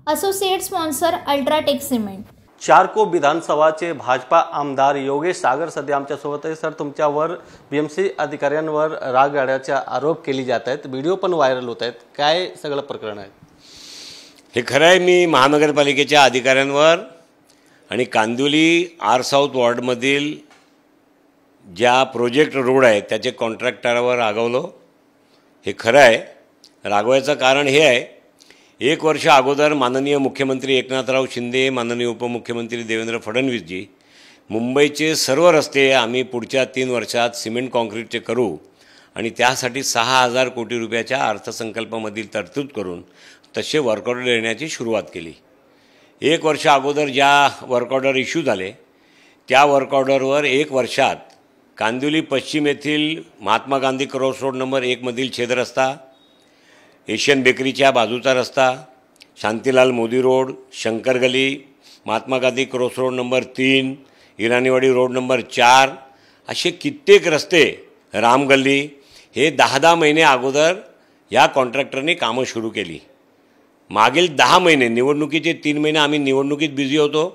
Associate sponsor UltraTech cement. Charkop विधानसभाचे भाजपा आमदार योगेश सागर सध्या आमच्या सोबत आहे। सर, तुमच्यावर बीएमसी अधिकाऱ्यांवर रागगाड्याचा आरोप केली जात आहेत, व्हिडिओ पण व्हायरल होत आहेत, काय सगळं प्रकरण आहे? हे खरं आहे, मी महानगरपालिकेच्या अधिकाऱ्यांवर आणि कांदिवली आर साऊथ वॉर्डमधील ज्या प्रोजेक्ट रोड आहेत त्याचे कॉन्ट्रॅक्टरवर रागवलो। हे खरं आहे। रागवायचं कारण हे आहे, 1 वर्ष अगोदर माननीय मुख्यमंत्री एकनाथराव शिंदे, माननीय उपमुख्यमंत्री देवेंद्र फडणवीसजी मुंबईचे सर्व रस्ते आम्ही पुढच्या 3 वर्षात सिमेंट कॉन्क्रीटचे करू आणि त्यासाठी 6,000 कोटी रुपयाच्या अर्थसंकल्पामधील तरतूद करून तसे वर्क ऑर्डर देण्याची सुरुवात केली। 1 वर्ष अगोदर ज्या वर्क ऑर्डर इश्यू झाले त्या वर्क ऑर्डरवर 1 वर्षात कांदिवली पश्चिम येथील Mahatma Gandhi cross road number 1 मधील छेदरस्ता, एशियन बेकरीच्या बाजूचा रस्ता, शांतीलाल मोदी रोड, शंकर गली, Mahatma Gandhi cross road number 3, Iraniwadi road number 4 असे कित्येक रस्ते, राम गल्ली, हे 10 महिने अगोदर या कॉन्ट्रॅक्टरने कामं सुरू केली। मागील 10 महिने, निवडणुकीचे 3 महिने आम्ही निवडणुकीत बिझी होतो,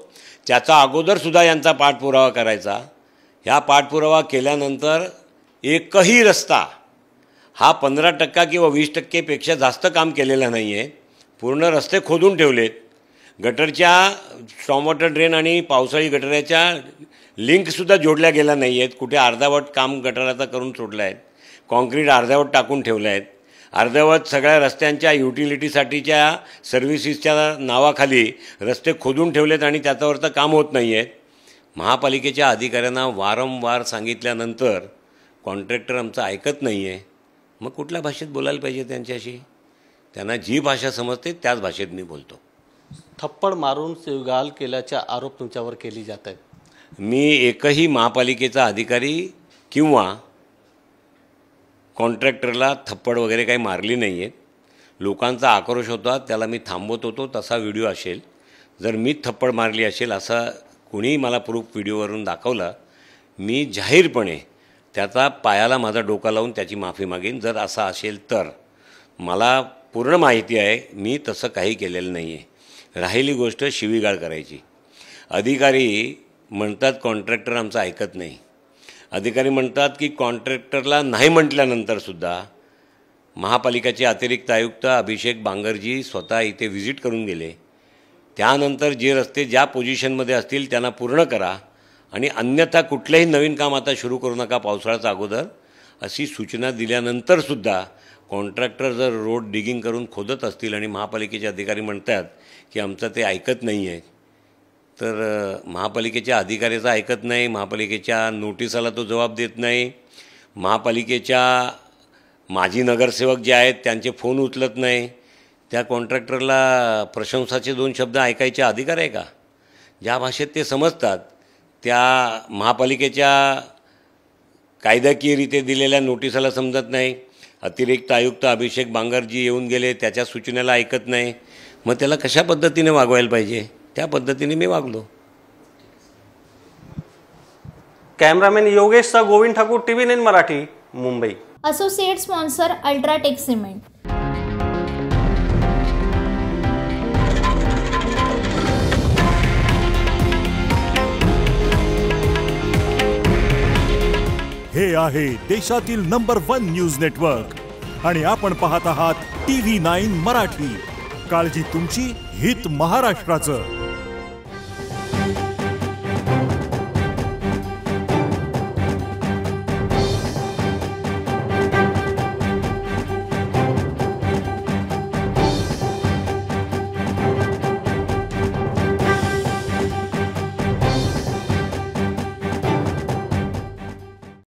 त्याचा अगोदरसुद्धा यांचा पाठपुरावा करायचा। ह्या पाठपुरावा केल्यानंतर एकही रस्ता हा 15% किंवा 20% पेक्षा जास्त काम केलेला नाही आहे। पूर्ण रस्ते खोदून ठेवलेत, गटरच्या स्टॉर्म वॉटर ड्रेन आणि पावसाळी गटराच्या लिंकसुद्धा जोडल्या गेल्या नाही आहेत। कुठे अर्धावट काम गटराचा करून सोडलं आहे, कॉन्क्रीट अर्ध्यावट टाकून ठेवलं आहे, अर्धवट सगळ्या रस्त्यांच्या युटिलिटीसाठीच्या सर्व्हिसेसच्या नावाखाली रस्ते खोदून ठेवलेत आणि त्याच्यावरचं काम होत नाही आहे। महापालिकेच्या अधिकाऱ्यांना वारंवार सांगितल्यानंतर कॉन्ट्रॅक्टर आमचं ऐकत नाही आहे। मग कुठल्या भाषेत बोलायला पाहिजे त्यांच्याशी? त्यांना जी भाषा समजते त्याच भाषेत मी बोलतो। थप्पड मारून शिवगाळ केल्याचा आरोप तुमच्यावर केली जात आहे। मी एकही महापालिकेचा अधिकारी किंवा कॉन्ट्रॅक्टरला थप्पड वगैरे काही मारली नाही आहे। लोकांचा आक्रोश होता, त्याला मी थांबवत होतो, तसा व्हिडिओ असेल। जर मी थप्पड मारली असेल असा कोणीही मला प्रूफ व्हिडिओवरून दाखवला, मी जाहीरपणे त्याचा पायाला माझा डोका लावून त्याची माफी मागेन। जर असा असेल तर मला पूर्ण माहिती आहे मी तसं काही केलेलं नाही आहे। राहिली गोष्ट शिवीगाळ करायची, अधिकारी म्हणतात कॉन्ट्रॅक्टर आमचं ऐकत नाही। अधिकारी म्हणतात की कॉन्ट्रॅक्टरला नाही म्हटल्यानंतरसुद्धा महापालिकेचे अतिरिक्त आयुक्त अभिषेक बांगरजी स्वतः इथे व्हिजिट करून गेले। त्यानंतर जे रस्ते ज्या पोझिशनमध्ये असतील त्यांना पूर्ण करा आणि अन्यथा कुठलेही नवीन काम आता सुरू करू नका पावसाळ्याच्या अगोदर, अशी सूचना दिल्यानंतरसुद्धा कॉन्ट्रॅक्टर जर रोड डिगिंग करून खोदत असतील आणि महापालिकेचे अधिकारी म्हणतात की आमचं ते ऐकत नाही आहे, तर महापालिकेच्या अधिकाऱ्याचं ऐकत नाही, महापालिकेच्या नोटिसाला तो जबाब देत नाही, महापालिकेच्या माजी नगरसेवक जे आहेत त्यांचे फोन उचलत नाही, त्या कॉन्ट्रॅक्टरला प्रशंसाचे 2 शब्द ऐकायचे अधिकार आहे का? ज्या भाषेत ते समजतात त्या महापालिकेच्या कायदेशीररित्या दिलेल्या नोटिसाला समजत नाही। अतिरिक्त आयुक्त अभिषेक बांगरजी येऊन गेले, त्याच्या सूचनेला ऐकत नाही, मग त्याला कशा पद्धतीने वागवायला पाहिजे त्या पद्धतीने मी वागलो। कॅमेरामॅन योगेशचा Govind Thakur, TV9 Marathi, Mumbai. Associate sponsor UltraTech cement. हे आहे देशातील नंबर 1 न्यूज नेटवर्क आणि आपण पाहत आहात TV9 मराठी। काळजी तुमची, हित महाराष्ट्राचं।